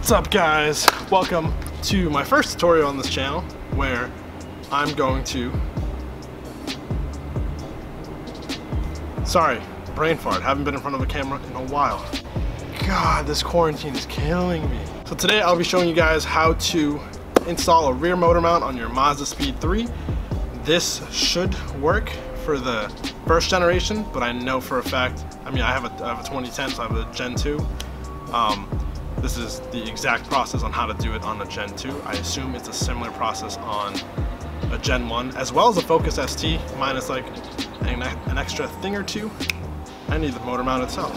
What's up, guys? Welcome to my first tutorial on this channel where I'm going to... Sorry, brain fart. Haven't been in front of a camera in a while. God, this quarantine is killing me. So today I'll be showing you guys how to install a rear motor mount on your Mazdaspeed3. This should work for the first generation, but I know for a fact, I have a 2010, so I have a Gen 2. This is the exact process on how to do it on a Gen 2. I assume it's a similar process on a Gen 1, as well as a Focus ST, minus like an extra thing or two. I need the motor mount itself.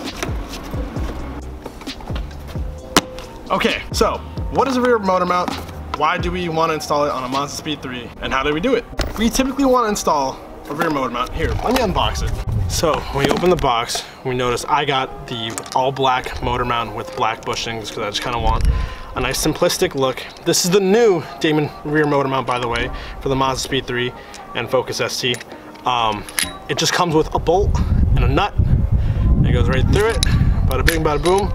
Okay, so what is a rear motor mount? Why do we want to install it on a Mazdaspeed3? And how do we do it? We typically want to install a rear motor mount. Here, let me unbox it. So when we open the box, we notice I got the all black motor mount with black bushings because I just kind of want a nice simplistic look. This is the new Damond rear motor mount, by the way, for the Mazdaspeed3 and Focus ST. It just comes with a bolt and a nut. And it goes right through it. Bada bing, bada boom.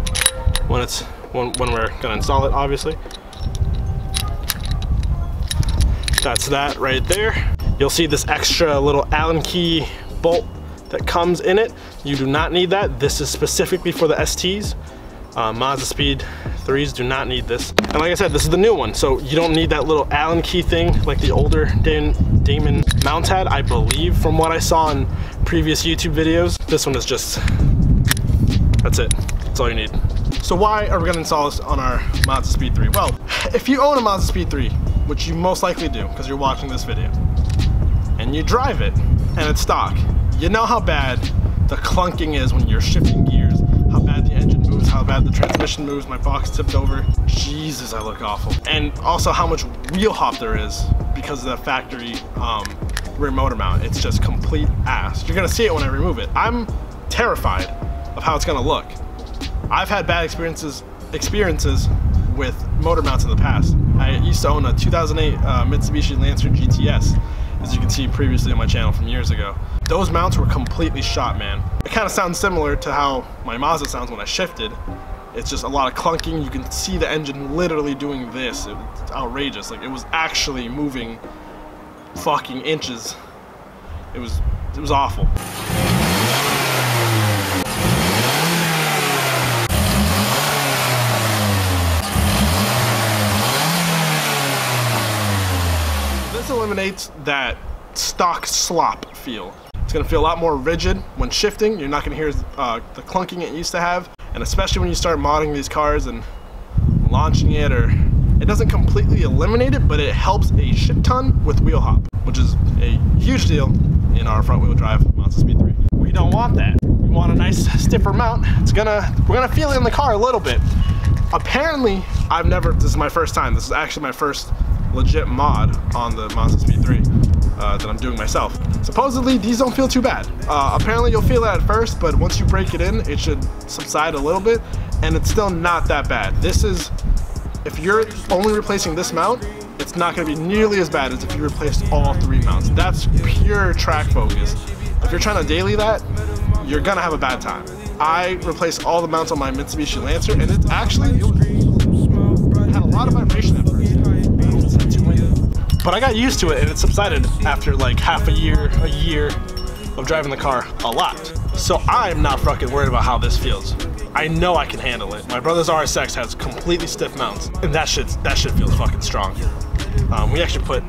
When we're gonna install it, obviously. That's that right there. You'll see this extra little Allen key bolt that comes in it. You do not need that. This is specifically for the STs. Mazdaspeed3s do not need this. And like I said, this is the new one, so you don't need that little Allen key thing like the older Damond mounts had, I believe, from what I saw in previous YouTube videos. This one is just, that's it. That's all you need. So why are we gonna install this on our Mazdaspeed3? Well, if you own a Mazdaspeed3, which you most likely do because you're watching this video, and you drive it, and it's stock, you know how bad the clunking is when you're shifting gears, how bad the engine moves, how bad the transmission moves. My box tipped over. Jesus, I look awful. And also how much wheel hop there is because of the factory rear motor mount. It's just complete ass. You're gonna see it when I remove it. I'm terrified of how it's gonna look. I've had bad experiences with motor mounts in the past. I used to own a 2008 Mitsubishi Lancer GTS, as you can see previously on my channel from years ago. Those mounts were completely shot, man. It kind of sounds similar to how my Mazda sounds when I shifted. It's just a lot of clunking. You can see the engine literally doing this. It's outrageous. Like, it was actually moving fucking inches. It was awful. This eliminates that stock slop feel. It's gonna feel a lot more rigid when shifting. You're not gonna hear the clunking it used to have. And especially when you start modding these cars and launching it, or it doesn't completely eliminate it, but it helps a shit ton with wheel hop, which is a huge deal in our front wheel drive Mazdaspeed3. We don't want that. We want a nice stiffer mount. We're gonna feel it in the car a little bit. Apparently, this is my first time. This is actually my first legit mod on the Mazdaspeed3 that I'm doing myself. Supposedly these don't feel too bad. Apparently you'll feel it at first, but once you break it in, it should subside a little bit, and it's still not that bad. This is, if you're only replacing this mount, it's not gonna be nearly as bad as if you replaced all three mounts. That's pure track focus. If you're trying to daily that, you're gonna have a bad time. I replaced all the mounts on my Mitsubishi Lancer, and it had a lot of vibration at first. But I got used to it, and it subsided after like half a year of driving the car a lot. So I'm not fucking worried about how this feels. I know I can handle it. My brother's RSX has completely stiff mounts, and that shit feels fucking strong. We actually put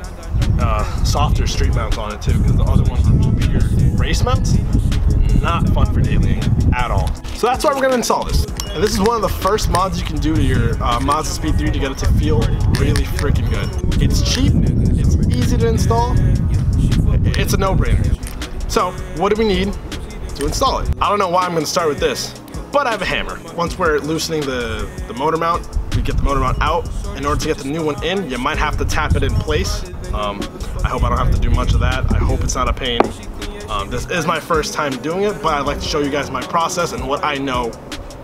softer street mounts on it too, because the other ones are bigger race mounts. Not fun for dailying at all. So that's why we're gonna install this. And this is one of the first mods you can do to your Mazdaspeed3 to get it to feel really freaking good. It's cheap, it's easy to install, it's a no-brainer. So So what do we need to install it? I don't know why I'm gonna start with this, but I have a hammer. Once we're loosening the motor mount, we get the motor mount out. In order to get the new one in, you might have to tap it in place. I hope I don't have to do much of that. I hope it's not a pain. This is my first time doing it, but I'd like to show you guys my process and what I know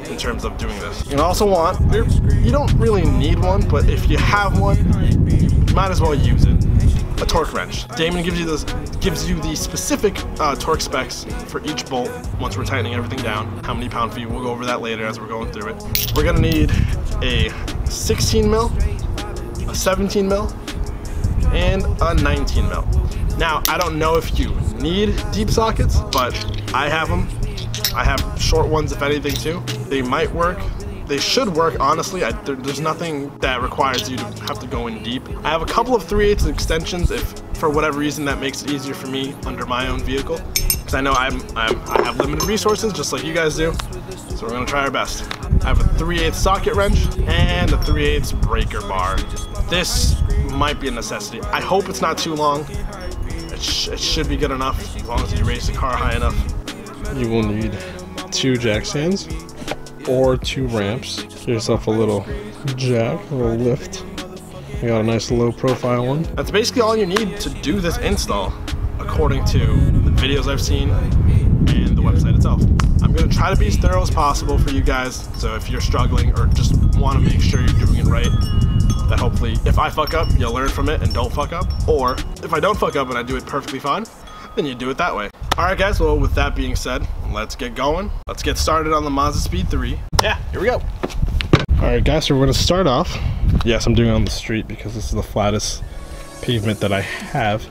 in terms of doing this. You also want, you don't really need one, but if you have one, you might as well use it. A torque wrench. Damond gives you the specific torque specs for each bolt once we're tightening everything down. How many pound-feet, we'll go over that later as we're going through it. We're gonna need a 16 mil, a 17 mil, and a 19 mil. Now, I don't know if you need deep sockets, but I have them. I have short ones, if anything, too. They might work. They should work, honestly. There's nothing that requires you to have to go in deep. I have a couple of 3/8 extensions if, for whatever reason, that makes it easier for me under my own vehicle. Because I know I have limited resources, just like you guys do. So we're gonna try our best. I have a 3/8 socket wrench and a 3/8 breaker bar. This might be a necessity. I hope it's not too long. It should be good enough as long as you raise the car high enough. You will need 2 jack stands or 2 ramps. Get yourself a little jack, a little lift. You got a nice low profile one. That's basically all you need to do this install, according to the videos I've seen and the website itself. I'm gonna try to be as thorough as possible for you guys, so if you're struggling or just wanna make sure you're doing it right, that hopefully if I fuck up, you'll learn from it and don't fuck up. Or if I don't fuck up and I do it perfectly fine, then you do it that way. All right, guys, well, with that being said, let's get going. Let's get started on the Mazdaspeed3. Yeah, here we go. All right, guys, so we're gonna start off. Yes, I'm doing it on the street because this is the flattest pavement that I have.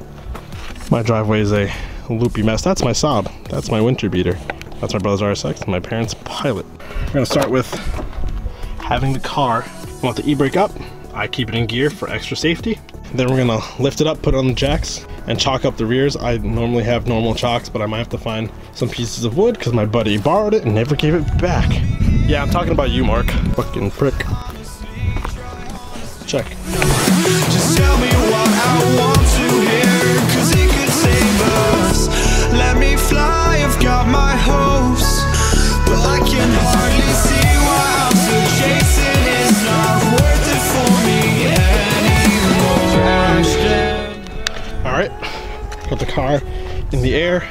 My driveway is a loopy mess. That's my Saab. That's my winter beater. That's my brother's RSX and my parents' Pilot. We're gonna start with having the car, I want the e-brake up. I keep it in gear for extra safety. Then we're gonna lift it up, put it on the jacks, and chalk up the rears. I normally have normal chocks, but I might have to find some pieces of wood because my buddy borrowed it and never gave it back. Yeah, I'm talking about you, Mark. Fucking prick. Check. Just tell me what I want to hear, 'cause it could save us. Let me fly, I've got my hopes, but I can hardly see why I'm still chasing. It's not worth it for me anymore. All right, got the car in the air.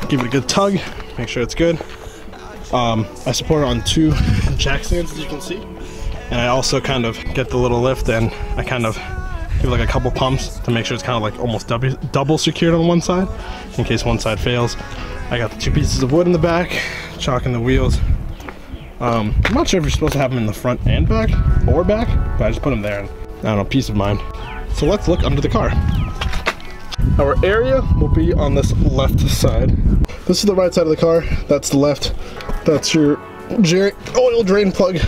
Give it a good tug, make sure it's good. I support it on 2 jack stands, as you can see. And I also kind of get the little lift and I kind of give like a couple pumps to make sure it's kind of like almost double secured on one side in case one side fails. I got the 2 pieces of wood in the back, chalking the wheels. I'm not sure if you're supposed to have them in the front and back or back, but I just put them there and I don't know, peace of mind. So let's look under the car. Our area will be on this left side. This is the right side of the car, that's the left. That's your oil drain plug.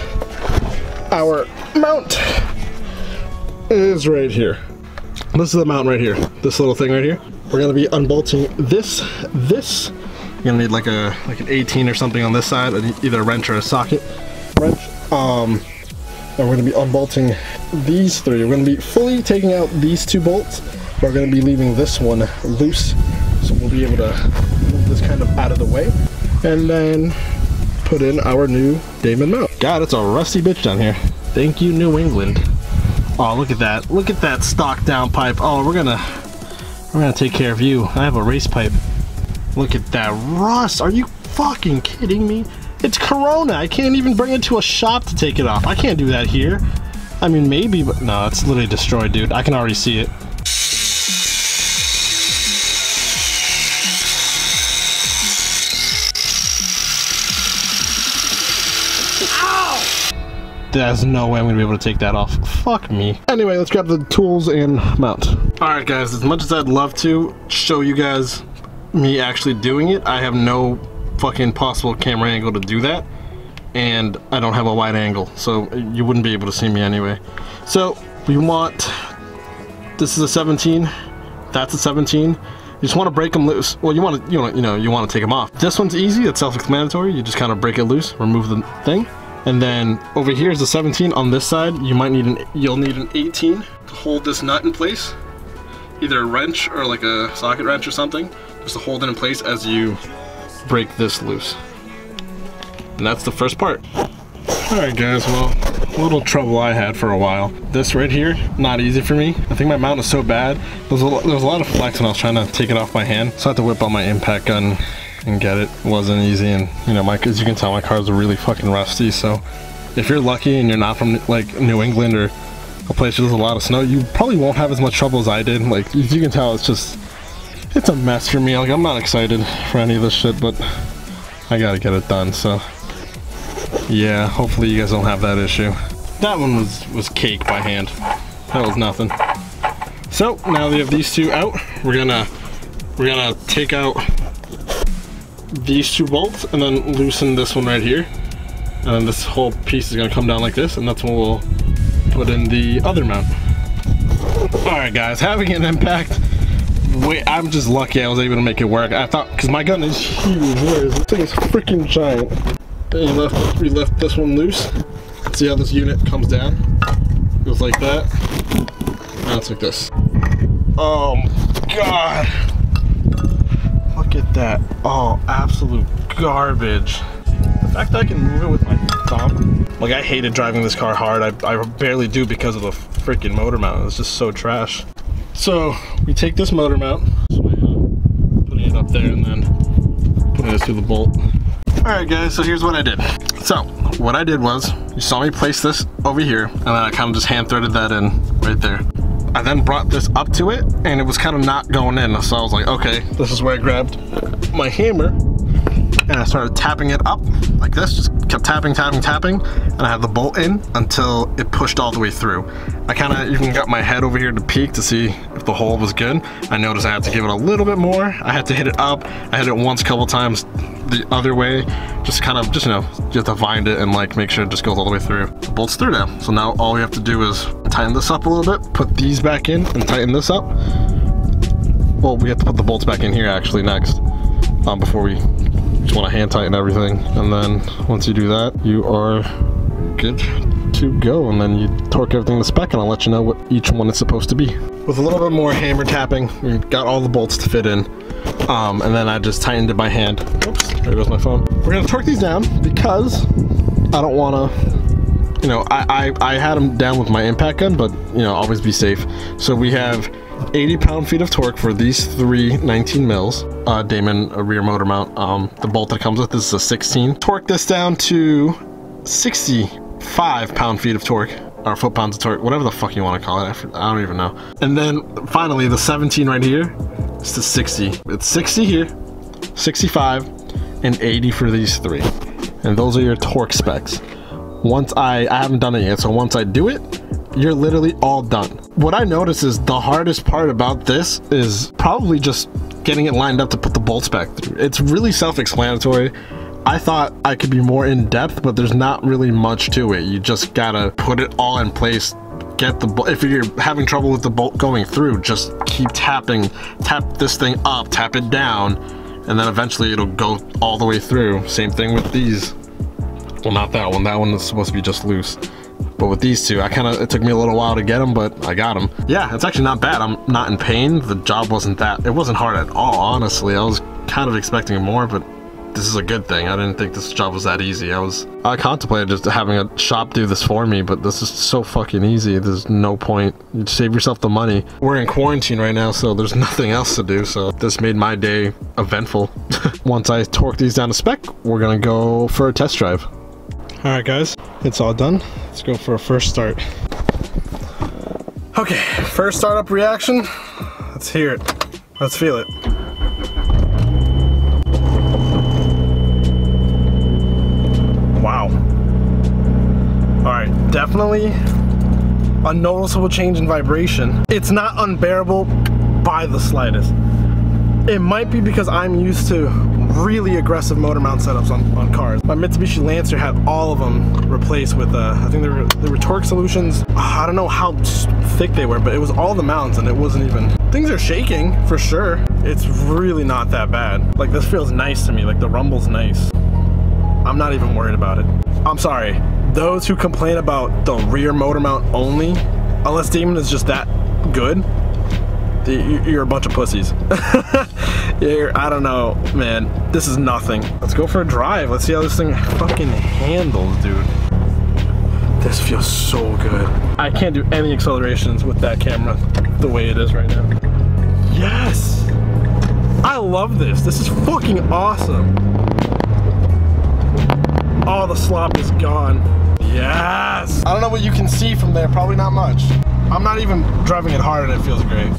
Our mount is right here. This is the mount right here. This little thing right here. We're gonna be unbolting this. You're gonna need like an 18 or something on this side, either a wrench or a socket wrench. And we're gonna be unbolting these 3. We're gonna be fully taking out these 2 bolts. We're gonna be leaving this one loose, so we'll be able to move this kind of out of the way, and then put in our new Damond mount. God, it's a rusty bitch down here. Thank you, New England. Oh, look at that. Look at that stock down pipe. Oh, we're gonna take care of you. I have a race pipe. Look at that rust. Are you fucking kidding me? It's Corona. I can't even bring it to a shop to take it off. I can't do that here. I mean, maybe, but no, it's literally destroyed, dude. I can already see it. There's no way I'm gonna be able to take that off. Fuck me. Anyway, let's grab the tools and mount. All right, guys, as much as I'd love to show you guys me actually doing it, I have no fucking possible camera angle to do that. And I don't have a wide angle, so you wouldn't be able to see me anyway. So we want, this is a 17, that's a 17. You just want to break them loose. Well, you want to take them off. This one's easy, it's self-explanatory. You just kind of break it loose, remove the thing. And then over here is the 17. On this side, you'll need an 18 to hold this nut in place. Either a wrench or like a socket wrench or something just to hold it in place as you break this loose. And that's the first part. Alright guys, well, a little trouble I had for a while. This right here, not easy for me. I think my mount is so bad. There was a lot of flex when I was trying to take it off my hand. So I had to whip out my impact gun and get it. It wasn't easy, and you know, as you can tell, my cars are really fucking rusty. So if you're lucky and you're not from like New England or a place where there's a lot of snow, you probably won't have as much trouble as I did. Like, as you can tell, it's a mess for me. Like, I'm not excited for any of this shit, but I gotta get it done. So yeah, hopefully you guys don't have that issue. That one was cake by hand. That was nothing. So now we have these two out. We're gonna take out these two bolts and then loosen this one right here. And then this whole piece is gonna come down like this, and that's when we'll put in the other mount. Alright guys, having an impact, I'm just lucky I was able to make it work. I thought, because my gun is huge, this thing is freaking giant. And we left this one loose. See how this unit comes down? Goes like that. Now it's like this. Oh god! Look at that. Oh, absolute garbage. The fact that I can move it with my thumb. Like, I hated driving this car hard. I barely do because of the freaking motor mount. It's just so trash. So we take this motor mount, putting it up there and then putting this through the bolt. Alright guys, so here's what I did. So what I did was, you saw me place this over here, and then I kind of just hand threaded that in right there. I then brought this up to it, and it was kind of not going in. So I was like, okay, this is where I grabbed my hammer, and I started tapping it up like this. Just kept tapping, and I had the bolt in until it pushed all the way through. I kind of even got my head over here to peek to see if the hole was good. I noticed I had to give it a little bit more. I had to hit it up. I hit it once a couple times the other way, just you know, you have to find it and like make sure it just goes all the way through. The bolt's through now. So now all we have to do is tighten this up a little bit, put these back in and tighten this up. Well, we have to put the bolts back in here actually next, before we just want to hand tighten everything. And then once you do that, you are good to go, and then you torque everything to spec, and I'll let you know what each one is supposed to be. With a little bit more hammer tapping, we got all the bolts to fit in, and then I just tightened it by hand. Oops, there goes my phone. We're gonna torque these down because I don't want to, you know, I had them down with my impact gun, but you know, always be safe. So we have 80 pound-feet of torque for these three 19 mils Damond rear motor mount. The bolt that comes with this is a 16. Torque this down to 65 pound-feet of torque, or foot-pounds of torque, whatever the fuck you want to call it. I don't even know. And then finally the 17 right here is to 60. It's 60 here, 65, and 80 for these three. And those are your torque specs. Once I haven't done it yet, so once I do it, you're literally all done. What I notice is the hardest part about this is probably just getting it lined up to put the bolts back through. It's really self-explanatory. I thought I could be more in depth, but there's not really much to it. You just gotta put it all in place, get the bolt. If you're having trouble with the bolt going through, just keep tapping, tap this thing up, tap it down, and then eventually it'll go all the way through. Same thing with these. Well, not that one. That one is supposed to be just loose. But with these two, it took me a little while to get them, but I got them. Yeah, it's actually not bad. I'm not in pain. The job it wasn't hard at all, honestly. I was kind of expecting more, but this is a good thing. I didn't think this job was that easy. I contemplated just having a shop do this for me, but this is so fucking easy. There's no point. You save yourself the money. We're in quarantine right now, so there's nothing else to do, so this made my day eventful. Once I torque these down to spec, we're gonna go for a test drive. Alright guys, it's all done. Let's go for a first start. Okay, first startup reaction. Let's hear it. Let's feel it. Wow. Alright, definitely a noticeable change in vibration. It's not unbearable by the slightest. It might be because I'm used to really aggressive motor mount setups on cars. My Mitsubishi Lancer had all of them replaced with, I think they were torque solutions. I don't know how thick they were, but it was all the mounts and it wasn't even... Things are shaking, for sure. It's really not that bad. Like, this feels nice to me, like the rumble's nice. I'm not even worried about it. I'm sorry, those who complain about the rear motor mount only, unless Damond is just that good, you're a bunch of pussies. I don't know, man. This is nothing. Let's go for a drive. Let's see how this thing fucking handles, dude. This feels so good. I can't do any accelerations with that camera the way it is right now. Yes! I love this. This is fucking awesome. Oh, the slop is gone. Yes! I don't know what you can see from there. Probably not much. I'm not even driving it hard and it feels great.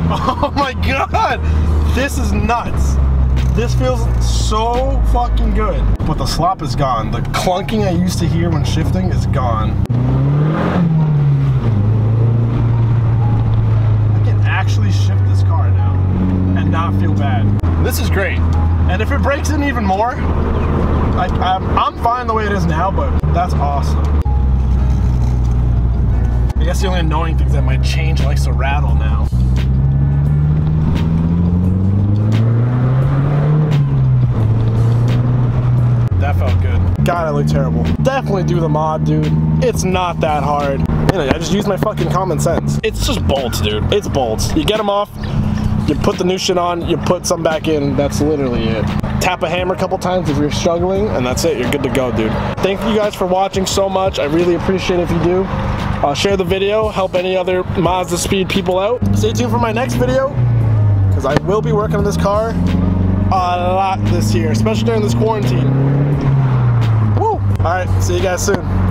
Oh my god! This is nuts. This feels so fucking good. But the slop is gone. The clunking I used to hear when shifting is gone. I can actually shift this car now and not feel bad. This is great. And if it breaks in even more, I'm fine the way it is now, but that's awesome. I guess the only annoying thing is that my chain likes to rattle now. That felt good. God, I look terrible. Definitely do the mod, dude. It's not that hard. You know, I just use my fucking common sense. It's just bolts, dude. It's bolts. You get them off, you put the new shit on, you put some back in. That's literally it. Tap a hammer a couple times if you're struggling, and that's it. You're good to go, dude. Thank you guys for watching so much. I really appreciate it if you do. Share the video. Help any other Mazdaspeed people out. Stay tuned for my next video, because I will be working on this car a lot this year, especially during this quarantine. Woo! All right, see you guys soon.